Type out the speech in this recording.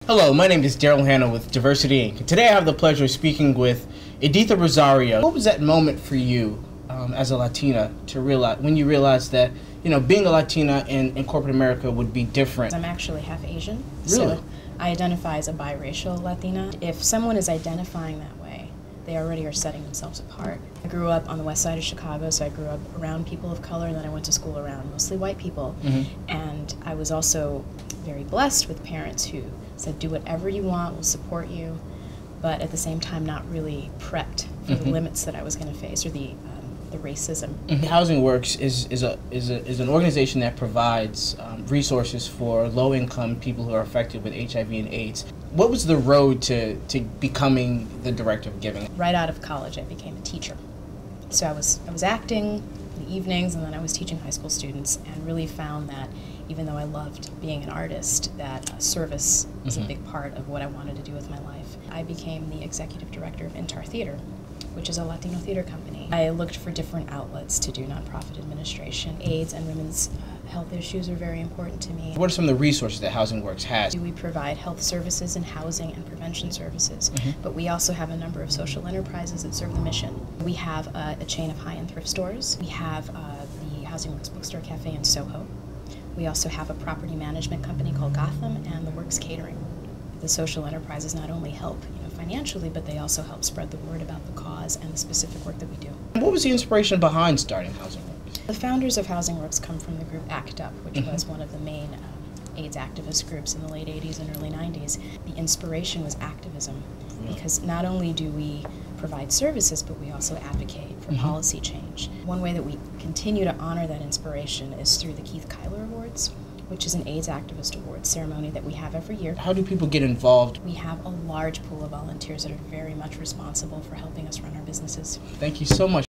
Hello, my name is Daryl Hanna with Diversity Inc. Today I have the pleasure of speaking with Editha Rosario. What was that moment for you as a Latina to realize, when you realized that, you know, being a Latina in corporate America would be different? I'm actually half Asian, Really? so I identify as a biracial Latina. If someone is identifying that way, they already are setting themselves apart. I grew up on the west side of Chicago, so I grew up around people of color, and then I went to school around mostly white people. And I was also very blessed with parents who said, do whatever you want, we'll support you, but at the same time not really prepped for the limits that I was going to face, or the racism. Housing Works is an organization that provides resources for low-income people who are affected with HIV and AIDS. What was the road to becoming the director of giving? Right out of college, I became a teacher. So I was acting in the evenings, and then I was teaching high school students, and really found that even though I loved being an artist, that service was a big part of what I wanted to do with my life. I became the executive director of Intar Theater, which is a Latino theater company. I looked for different outlets to do nonprofit administration. AIDS and women's health issues are very important to me. What are some of the resources that Housing Works has? We provide health services and housing and prevention services, but we also have a number of social enterprises that serve the mission. We have a chain of high-end thrift stores. We have the Housing Works Bookstore Cafe in Soho. We also have a property management company called Gotham, and the Works Catering. The social enterprises not only help financially, but they also help spread the word about the cause and the specific work that we do. What was the inspiration behind starting Housing Works? The founders of Housing Works come from the group ACT UP, which was one of the main AIDS activist groups in the late 80s and early 90s. The inspiration was activism, because not only do we provide services, but we also advocate for policy change. One way that we continue to honor that inspiration is through the Keith Kyler Awards, which is an AIDS activist awards ceremony that we have every year. How do people get involved? We have a large pool of volunteers that are very much responsible for helping us run our businesses. Thank you so much.